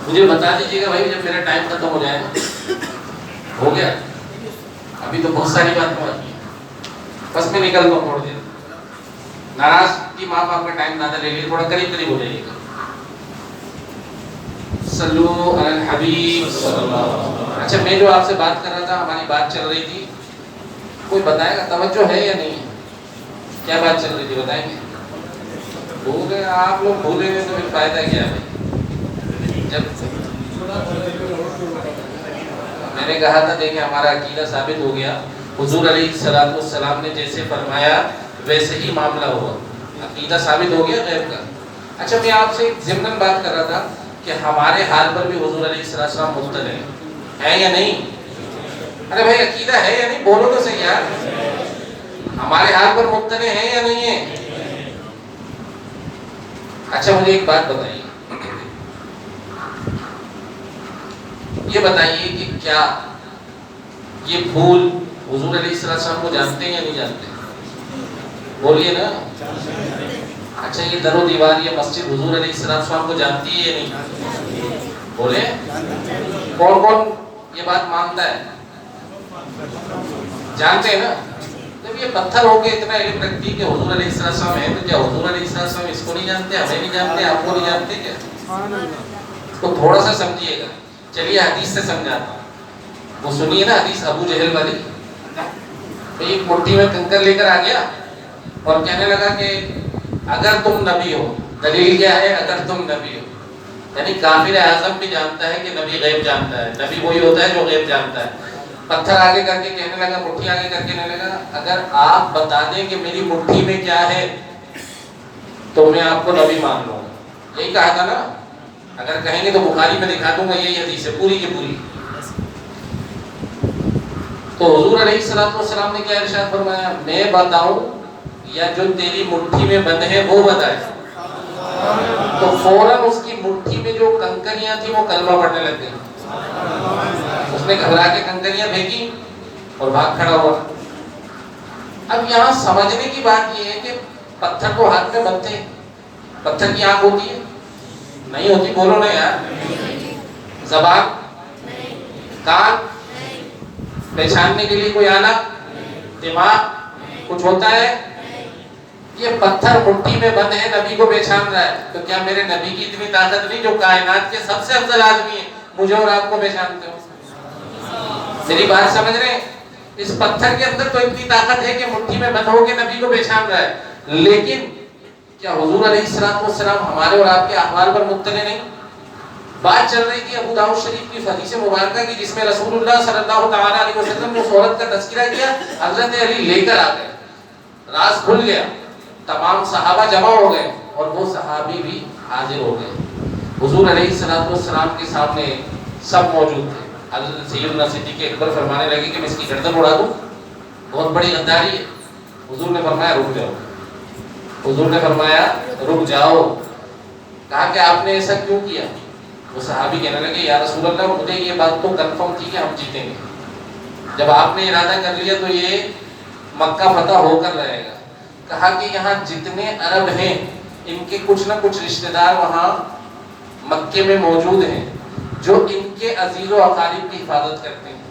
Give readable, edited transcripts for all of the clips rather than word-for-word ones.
مجھے بتا دیجیے گا بھائی جب میرا ٹائم ختم ہو جائے گا. ہو گیا ابھی تو بہت ساری بات باقی ہے. بس میں نکل دوں تھوڑی دیر. ناراض کی ماں باپ کا ٹائم زیادہ لے لیے, تھوڑا قریب قریب ہو جائیے گا. صلو علی الحبیب. اچھا میں جو آپ سے بات کر رہا تھا, ہماری بات چل رہی تھی, کوئی بتائے گا توجہ ہے یا نہیں؟ کیا بات چل رہی تھی بتائیں گے؟ بھول گئے آپ لوگ, بھولے گئے تو پھر فائدہ کیا ہے؟ جب میں نے کہا تھا دیکھیں ہمارا عقیدہ ثابت ہو گیا, حضور علیہ السلام نے جیسے فرمایا ویسے ہی معاملہ ہوا, عقیدہ ثابت ہو گیا غیب کا. اچھا میں آپ سے ضمناً بات کر رہا تھا کہ ہمارے حال پر بھی حضور علیہ السلام مطلع ہے یا نہیں؟ ارے بھائی عقیدہ ہے یا نہیں, بولو تو صحیح یار. ہمارے حال پر مطلع ہے یا نہیں ہے؟ اچھا مجھے ایک بات بتائیے, یہ بتائیے کہ کیا یہ پھول حضور علیہ السلام کو جانتے ہیں یا نہیں جانتے؟ بولیے نا. اچھا یہ در و دیوار یہ مسجد حضور علیہ السلام کو جانتی ہے یا نہیں؟ بولے کون کون یہ بات مانتا ہے؟ جانتے ہیں نا. جب یہ پتھر ہو کے اتنا علم رکھتی کہ حضور علیہ السلام ہے, تو کیا حضور علیہ السلام اس کو نہیں جانتے, ہمیں نہیں جانتے, آپ کو نہیں جانتے کیا؟ اس کو تھوڑا سا سمجھیے گا. چلیے حدیث سے سمجھاتا ہوں, وہ سنیے نا حدیث ابو جہل والی. ایک مٹھی میں کنکر لے کر آ گیا اور کہنے لگا کہ اگر تم نبی ہو, دلیل کیا ہے اگر تم نبی ہو, یعنی کافر اعظم بھی جانتا ہے کہ نبی غیب جانتا ہے, نبی وہی ہوتا ہے جو غیب جانتا ہے. پتھر آگے کر کے کہنے لگا, مٹھی آگے کر کے کہنے لگا اگر آپ بتا دیں کہ میری مٹھی میں کیا ہے تو میں آپ کو نبی مان لوں گا. یہی کہا تھا نا, اگر کہیں گے تو بخاری میں دکھا دوں گا, یہی حدیث ہے پوری کی پوری. تو حضور علیہ السلام نے کیا ارشاد فرمایا, میں بتاؤں یا جو تیری مٹھی میں بند ہے وہ بتائے؟ تو فوراً اس کی مٹھی میں جو کنکریاں تھیں وہ کلمہ پڑھنے لگ گئی. اس نے گھبرا کے کنکریاں پھینکی اور بھاگ کھڑا ہوا. اب یہاں سمجھنے کی بات یہ ہے کہ پتھر کو ہاتھ میں بنتے ہیں, پتھر کی آنکھ ہوتی ہے نہیں ہوتی؟ بولو نا یار. زبان, کان, پہچاننے کے لیے کوئی آلہ, دماغ, کچھ ہوتا ہے؟ یہ پتھر مٹھی میں بند ہے, نبی کو پہچان رہا ہے, تو کیا میرے نبی کی اتنی طاقت نہیں جو کائنات کے سب سے افضل آدمی ہیں, مجھے اور آپ کو پہچانتے ہو؟ میری بات سمجھ رہے ہیں؟ اس پتھر کے اندر تو اتنی طاقت ہے کہ مٹھی میں بند ہو کے نبی کو پہچان رہا ہے, لیکن کیا حضور علیہ السلام ہمارے اور آپ کے احوال پر مطلع نہیں؟ بات چل رہی تھی ابو داؤد شریف کی حدیث مبارکہ کی, جس میں رسول اللہ صلی اللہ تعالیٰ علیہ وسلم نے اس عورت کا تذکرہ کیا. حضرت علی لے کر آ گئے, راز کھل گیا, تمام صحابہ جمع ہو گئے اور وہ صحابی بھی حاضر ہو گئے. حضور علیہ السلام کے سامنے سب موجود تھے. حضرت سیدنا صدیق اکبر فرمانے لگے کہ میں اس کی گردن اڑا دوں, بہت بڑی غداری ہے. حضور نے فرمایا رک جاؤ. حضور نے فرمایا رک جاؤ. کہا کہ آپ نے ایسا کیوں کیا؟ وہ صحابی کہنے لگے یا رسول اللہ مجھے یہ بات تو کنفرم تھی کہ ہم جیتیں گے. جب آپ نے ارادہ کر لیا تو یہ مکہ فتح ہو کر رہے گا. کہا کہ یہاں جتنے عرب ہیں ان کے کچھ نہ کچھ رشتہ دار وہاں مکے میں موجود ہیں جو ان کے عزیز و اقارب کی حفاظت کرتے ہیں.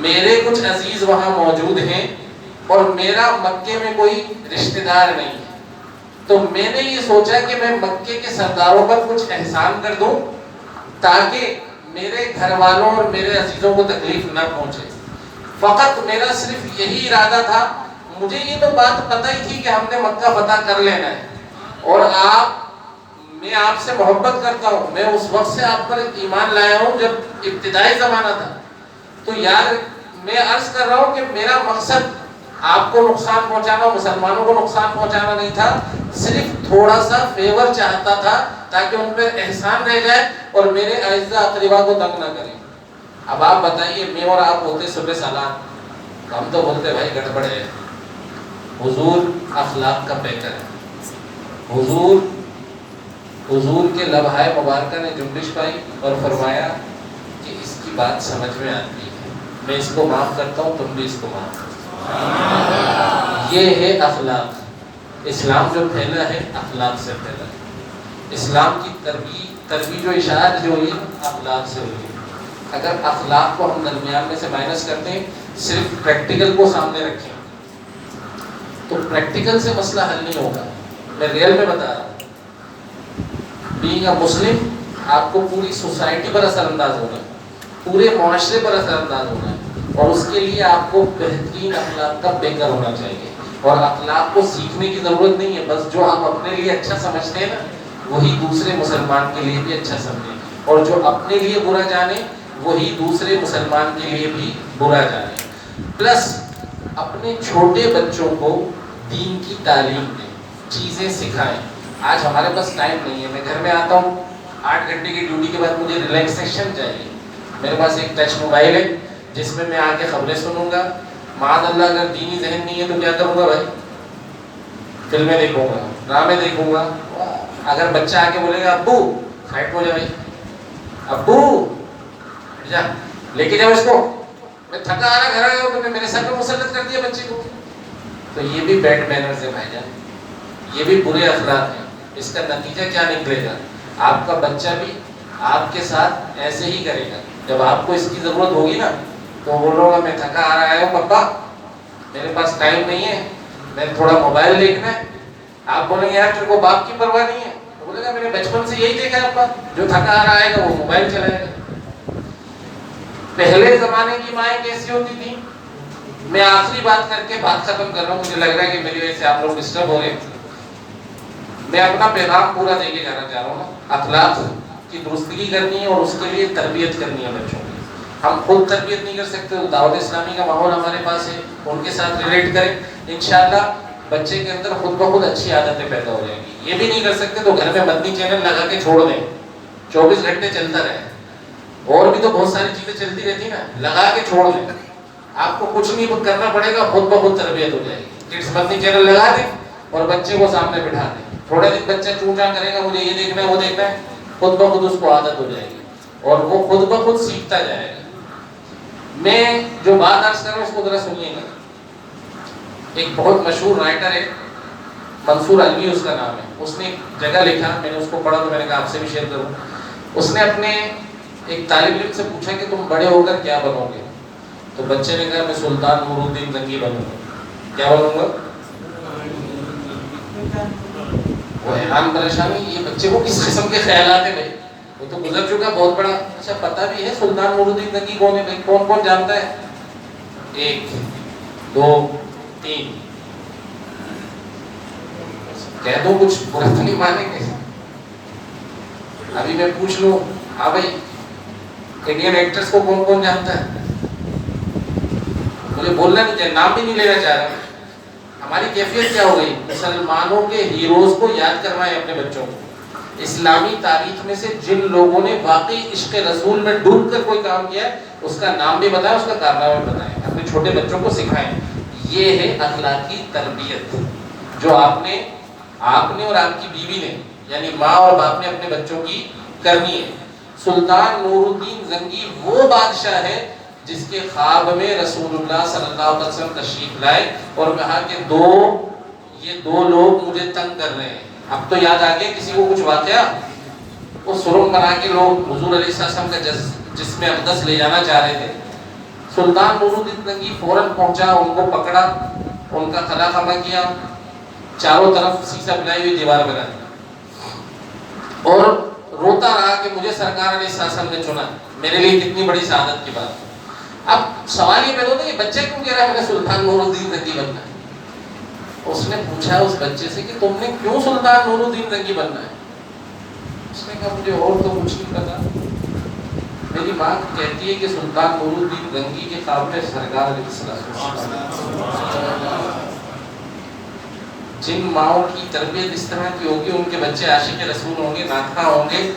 میرے کچھ عزیز وہاں موجود ہیں اور میرا مکے میں کوئی رشتہ دار نہیں ہے, تو میں نے یہ سوچا کہ میں مکے کے سرداروں پر کچھ احسان کر دوں تاکہ میرے گھر والوں اور میرے عزیزوں کو تکلیف نہ پہنچے. فقط میرا صرف یہی ارادہ تھا. مجھے یہ تو بات پتہ ہی تھی کہ ہم نے مکہ فتح کر لینا ہے, اور میں آپ سے محبت کرتا ہوں. میں اس وقت سے آپ پر ایمان لایا ہوں جب ابتدائی زمانہ تھا. تو یار میں عرض کر رہا ہوں کہ میرا مقصد آپ کو نقصان پہنچانا, مسلمانوں کو نقصان پہنچانا نہیں تھا, صرف تھوڑا سا فیور چاہتا تھا تاکہ ان پہ احسان رہ جائے اور میرے اعزا اقربا کو تنگ نہ کریں. اب آپ بتائیے میں اور آپ ہوتے صبح سلام, ہم تو بولتے بھائی گڑبڑ ہے. حضور اخلاق کا پیکر ہے. حضور کے لمحہ مبارکہ نے جنبش پائی اور فرمایا کہ اس کی بات سمجھ میں آتی ہے, میں اس کو معاف کرتا ہوں, تم بھی اس کو معاف کرو. یہ ہے اخلاق. اسلام جو پھیلا ہے اخلاق سے پھیلا ہے. اسلام کی تربیت و اشاعت جو ہوئی اخلاق سے ہوئی. اگر اخلاق کو ہم درمیان میں سے مائنس کرتے ہیں, صرف پریکٹیکل کو سامنے رکھیں, تو پریکٹیکل سے مسئلہ حل نہیں ہوگا. میں ریئل میں بتا رہا ہوں. بینگ اے مسلم آپ کو پوری سوسائٹی پر اثر انداز ہونا ہے, پورے معاشرے پر اثر انداز ہونا ہے, اور اس کے لیے آپ کو بہترین اخلاق کا بیکر ہونا چاہیے. اور اخلاق کو سیکھنے کی ضرورت نہیں ہے, بس جو آپ اپنے لیے اچھا سمجھتے ہیں نا وہی دوسرے مسلمان کے لیے بھی اچھا سمجھیں, اور جو اپنے لیے برا جانے وہی دوسرے مسلمان کے لیے بھی برا جانے. پلس اپنے چھوٹے بچوں کو دین کی تعلیم دیں, چیزیں سکھائیں. آج ہمارے پاس ٹائم نہیں ہے. میں گھر میں آتا ہوں 8 گھنٹے کی ڈیوٹی کے بعد مجھے ریلیکسیشن چاہیے. میرے پاس ایک ٹچ موبائل ہے جس میں آ کے خبریں سنوں گا. معاذ اللہ اگر دینی ذہن نہیں ہے تو کیا کروں گا بھائی؟ فلمیں دیکھوں گا, ڈرامے دیکھوں گا. اگر بچہ آ کے بولے گا ابو فائٹ ہو جائے بھائی, ابو جا لے کے جاؤ اس کو, میں تھکا آ رہا گھر آیا ہوں, تو نے میرے سر پہ مسلط کر دیا بچے کو. تو یہ بھی بیڈ مینرز ہے بھائی جان, یہ بھی برے اخلاق ہیں. اس کا نتیجہ کیا نکلے گا؟ آپ کا بچہ بھی آپ کے ساتھ ایسے ہی کرے گا. جب آپ کو اس کی ضرورت ہوگی نا تو بولو گا میں تھکا آ رہا ہوں پپا, میرے پاس ٹائم نہیں ہے, میں تھوڑا موبائل دیکھنا ہے. آپ بولیں گے یار تیرے کو باپ کی پرواہ نہیں ہے, تو بولے گا میں نے بچپن سے یہی دیکھا ہے ابا, جو تھکا آ رہا ہے گا وہ موبائل چلائے گا. پہلے زمانے کی مائیں کیسی ہوتی تھی؟ میں آخری بات کر کے بات ختم کر رہا ہوں, مجھے لگ رہا ہے کہ میری وجہ سے آپ لوگ ڈسٹرب ہو رہے ہیں. میں اپنا پیغام پورا دے کے جانا چاہ رہا ہوں نا. اخلاق کی درستگی کرنی ہے اور اس کے لیے تربیت کرنی ہے بچوں کی. ہم خود تربیت نہیں کر سکتے تو دعوت اسلامی کا ماحول ہمارے پاس ہے, ان کے ساتھ ریلیٹ کریں, انشاءاللہ بچے کے اندر خود بخود اچھی عادتیں پیدا ہو جائیں گی. یہ بھی نہیں کر سکتے تو گھر میں مدنی چینل لگا کے چھوڑ دیں, 24 گھنٹے چلتا رہے. اور بھی تو بہت ساری چیزیں چلتی رہتی نا, لگا کے چھوڑ دیں. آپ کو کچھ نہیں کرنا پڑے گا, خود بخود تربیت ہو جائے گی. کڈس مدنی چینل لگا دیں اور بچے کو سامنے بٹھا دیں. تھوڑے دن بچہ چوں چاں کرے گا, مجھے یہ دیکھنا ہے وہ دیکھنا ہے, خود بخود اس کو عادت ہو جائے گی اور وہ خود بخود سیکھتا جائے گا. میں جو بات عرض کر رہا ہوں اس کو ذرا سنیے گا. ایک بہت مشہور رائٹر ہے, منصور علوی اس کا نام ہے. اس نے ایک جگہ لکھا, میں نے اس کو پڑھا تو میں نے کہا آپ سے بھی شیئر کروں. اس نے اپنے ایک طالب علم سے پوچھا کہ تم بڑے ہو کر کیا بنو گے؟ تو بچے نے کہا میں سلطان نور الدین زنگی بنوں گا. کیا بنوں گا؟ وہ حیران پریشان ہے, یہ بچے کو کس قسم کے خیالات ہیں بھائی, وہ تو گزر چکا بہت بڑا. اچھا پتہ بھی ہے سلطان نور الدین زنگی کون ہے بھائی؟ کون کون جانتا ہے؟ 1 2 3 کہہ دو, کچھ برا تو نہیں مانیں گے. ابھی میں پوچھ لوں, ہاں بھائی انڈین ایکٹرز کو کون کون جانتا ہے؟ مجھے بولنا نہیں چاہیے, نام بھی نہیں لینا چاہ رہا. ہماری کیفیت کیا ہو گئی؟ مسلمانوں کے ہیروز کو یاد کروائیں اپنے بچوں کو. اسلامی تاریخ میں سے جن لوگوں نے واقعی عشق رسول میں ڈوب کر کوئی کام کیا ہے اس کا نام بھی بتائیں, اس کا کارنامہ بھی بتائیں, اپنے چھوٹے بچوں کو سکھائیں. یہ ہے اخلاقی تربیت جو آپ نے اور آپ کی بیوی نے, یعنی ماں اور باپ نے اپنے بچوں کی کرنی ہے. سلطان نور الدین زنگی وہ بادشاہ ہے جس کے خواب میں رسول اللہ صلی اللہ علیہ وسلم تشریف لائے اور کہا کہ یہ دو لوگ مجھے تنگ کر رہے ہیں. اب تو یاد آ گیا کسی کو کچھ واقعہ, وہ سرنگ بنا کے لوگ حضور علیہ السلام کا جسم اقدس لے جانا چاہ رہے تھے. سلطان نور الدین زنگی فوراً پہنچا, ان کو پکڑا, ان کا خلا خما کیا, چاروں طرف سیسا پلائی ہوئی دیوار بنا دی اور روتا رہا کہ مجھے سرکار علیہ السلام نے چنا, میرے لیے کتنی بڑی سعادت کی بات. اب سوال یہ پیدا ہوتا ہے کہ بچہ کیوں کہہ رہا ہے میں سلطان نور الدین زنگی بننا ہے؟ اس نے پوچھا اس بچے سے کہ تم نے کیوں سلطان نور الدین زنگی بننا ہے؟ اس نے کہا مجھے اور تو کچھ نہیں پتا, میری ماں کہتی ہے کہ سلطان نور الدین زنگی کے خواب میں سرکار علیہ السلام. جن ماؤں کی تربیت اس طرح کی ہوگی ان کے بچے عاشق رسول ہوں گے, ناطقہ ہوں گے,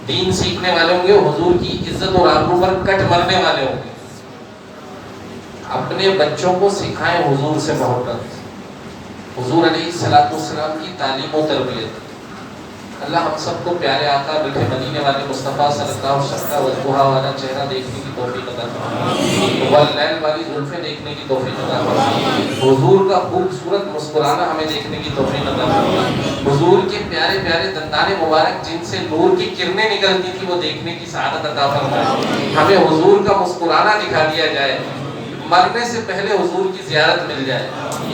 دین سیکھنے والے ہوں گے, حضور کی عزت اور آبرو پر کٹ مرنے والے ہوں گے. اپنے بچوں کو سکھائیں حضور سے محبت, حضور علیہ السلام کی تعلیم و تربیت. اللہ ہم سب کو پیارے آقا میٹھے مدینے والے مصطفیٰ صلی اللہ علیہ وسلم کا وضحا والا چہرہ دیکھنے کی توفیق عطا فرمائے، واللیل والی زلفیں دیکھنے کی توفیق عطا فرمائے، حضور کا خوبصورت مسکرانا ہمیں دیکھنے کی توفیق عطا فرمائے، حضور کے پیارے پیارے دندان مبارک جن سے نور کی کرنیں نکلتی تھی وہ دیکھنے کی سعادت عطا فرمائے، ہمیں حضور کا مسکرانا دکھا دیا جائے، مرنے سے پہلے حضور کی زیارت مل جائے۔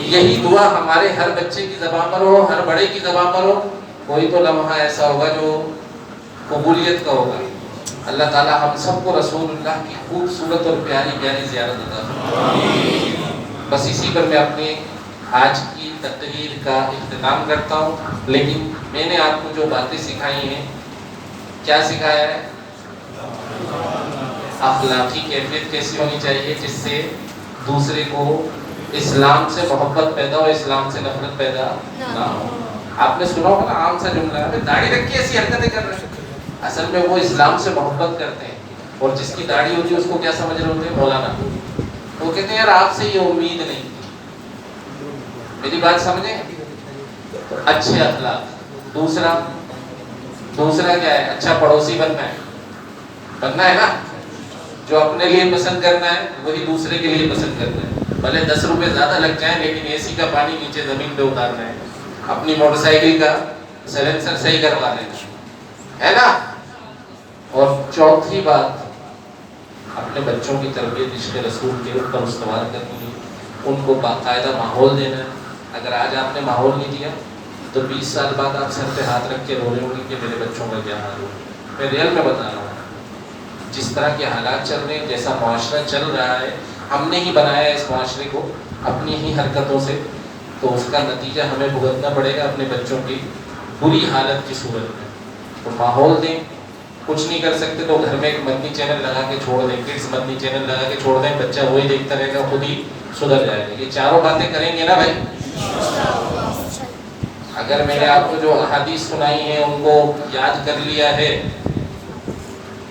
یہی دعا ہمارے ہر بچے کی زبان پر ہو، ہر بڑے کی زبان پر ہو۔ کوئی تو لمحہ ایسا ہوگا جو قبولیت کا ہوگا۔ اللہ تعالی ہم سب کو رسول اللہ کی خوبصورت اور پیاری پیاری زیارت عطا فرمائے۔ بس اسی پر میں اپنے آج کی تقریر کا اختتام کرتا ہوں، لیکن میں نے آپ کو جو باتیں سکھائی ہیں، کیا سکھایا ہے؟ اخلاقی کیفیت کیسی ہونی چاہیے جس سے دوسرے کو اسلام سے محبت پیدا ہو، اسلام سے نفرت پیدا نہ ہو۔ آپ نے سنا ہوگا نا عام سا جملہ ہے، داڑھی رکھ کے ایسی حرکتیں کر رہے ہیں، اصل میں وہ اسلام سے محبت کرتے ہیں، اور جس کی داڑھی ہوتی ہے اس کو کیا سمجھ رہے ہوتے ہیں؟ مولانا۔ وہ کہتے ہیں یار آپ سے یہ امید نہیں، میری بات سمجھیں؟ اچھے اخلاق۔ دوسرا کیا ہے؟ اچھا پڑوسی بننا ہے نا، جو اپنے لیے پسند کرنا ہے وہی دوسرے کے لیے پسند کرنا ہے، بھلے 10 روپے زیادہ لگ جائیں لیکن اے سی کا پانی نیچے زمین پہ اتارنا ہے، اپنی موٹر سائیکل کا سیلنسر صحیح کروا لینا ہے نا۔ اور چوتھی بات، اپنے بچوں کی تربیت عشق رسول کے اوپر استوار کرنی ہے، ان کو باقاعدہ ماحول دینا ہے۔ اگر آج آپ نے ماحول نہیں دیا تو 20 سال بعد آپ سر پہ ہاتھ رکھ کے رو رہے ہوں گے کہ میرے بچوں کا کیا حال ہو۔ میں ریئل میں بتا رہا ہوں، جس طرح کے حالات چل رہے ہیں، جیسا معاشرہ چل رہا ہے، ہم نے ہی بنایا ہے اس معاشرے کو اپنی ہی حرکتوں سے، تو اس کا نتیجہ ہمیں بھگتنا پڑے گا اپنے بچوں کی بری حالت کی صورت میں۔ تو ماحول دیں، کچھ نہیں کر سکتے تو گھر میں ایک مدنی چینل لگا کے چھوڑ دیں، کڈس مدنی چینل لگا کے چھوڑ دیں، بچہ وہی دیکھتا رہے گا، خود ہی سدھر جائے گا۔ یہ چاروں باتیں کریں گے نا بھائی؟ اگر میں نے آپ کو جو احادیث سنائی ہیں ان کو یاد کر لیا ہے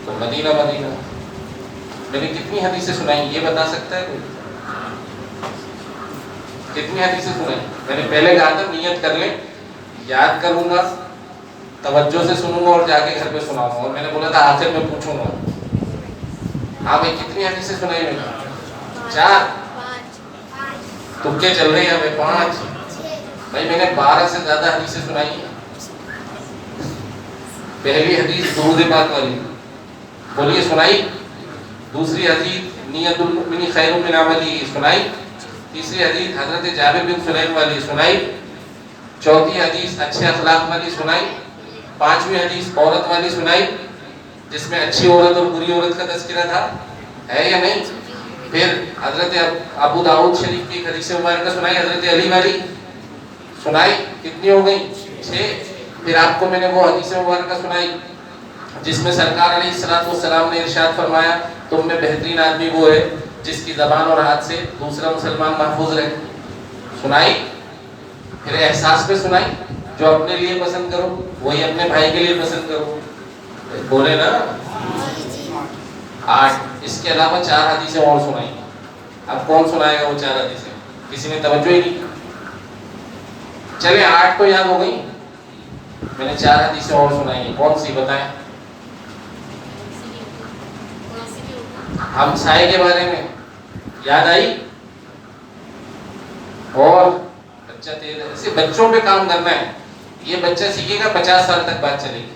تو مدینہ میں نے کتنی حدیثیں سنائی یہ بتا سکتا ہے کوئی؟ کتنی حدیثیں سنائی؟ میں نے پہلے کہا تھا نیت کر لیں، یاد کروں گا، توجہ سے سنوں گا اور جا کے گھر پہ سناؤں گا، اور میں نے بولا تھا آخر میں پوچھوں گا۔ ہاں بھائی کتنی حدیثیں سنائی میں نے؟ 4 تکے چل رہے ہیں ہمیں، 5 بھائی میں نے 12 سے زیادہ حدیثیں سنائی ہیں۔ پہلی حدیث درود پاک والی، بولیے سنائی؟ دوسری حدیث نیت المؤمن خیر من عملہ سنائی؟ تیسری حدیث حضرت جابر بن سلیم والی سنائی؟ چوتھی حدیث اچھے اخلاق والی سنائی؟ 5ویں حدیث عورت والی سنائی جس میں اچھی عورت اور بری عورت کا تذکرہ تھا، ہے یا نہیں؟ پھر حضرت ابو داؤد شریف کی حدیث مبارکہ سنائی، حضرت علی والی سنائی، کتنی ہو گئی؟ 6۔ پھر آپ کو میں نے وہ حدیث مبارکہ سنائی جس میں سرکار علیہ السلام نے ارشاد فرمایا تم میں بہترین آدمی وہ ہے جس کی زبان اور ہاتھ سے دوسرا مسلمان محفوظ رہے، سنائی؟ پھر احساس پہ سنائی، جو اپنے لیے پسند کرو وہی اپنے بھائی کے لیے پسند کرو، بولے نا 8۔ اس کے علاوہ 4 حدیثیں اور سنائی۔ اب کون سنائے گا وہ 4 حدیثیں؟ کسی نے توجہ ہی نہیں۔ چلے 8 تو یاد ہو گئی، میں نے 4 حدیثیں اور سنائی ہیں، کون سی بتائیں؟ ہمسائے کے بارے میں یاد آئی؟ اور بچہ تیز ہے، اسے بچوں پہ کام کرنا ہے، یہ بچہ سیکھے گا 50 سال تک بات چلے گی۔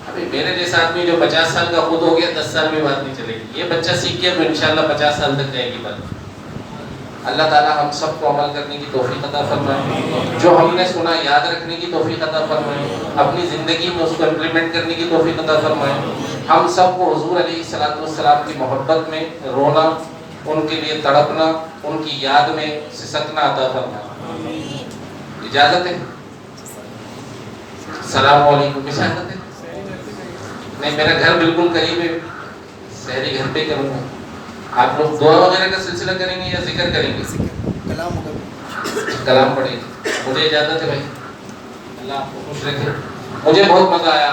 ابھی میرے جیسا آدمی جو 50 سال کا خود ہو گیا 10 سال میں بات نہیں چلے گی، یہ بچہ سیکھ گیا تو انشاءاللہ 50 سال تک جائے گی بات۔ اللہ تعالیٰ ہم سب کو عمل کرنے کی توفیق عطا فرمائے، جو ہم نے سنا یاد رکھنے کی توفیق عطا فرمائے، اپنی زندگی میں اس کو امپلیمنٹ کرنے کی توفیق عطا فرمائے، ہم سب کو حضور علیہ السلام کی محبت میں رونا، ان کے لیے تڑپنا، ان کی یاد میں سسکنا عطا فرمائے۔ اجازت ہے؟ السلام علیکم، اجازت ہے؟ نہیں میرا گھر بالکل قریب ہے، سحری گھر پہ کروں گا، آپ لوگ دعا وغیرہ کا سلسلہ کریں گے یا ذکر کریں گے؟ کلام پڑھیں گے۔ مجھے اجازت ہے بھائی، اللہ آپ کو خوش رکھے، مجھے بہت مزہ آیا۔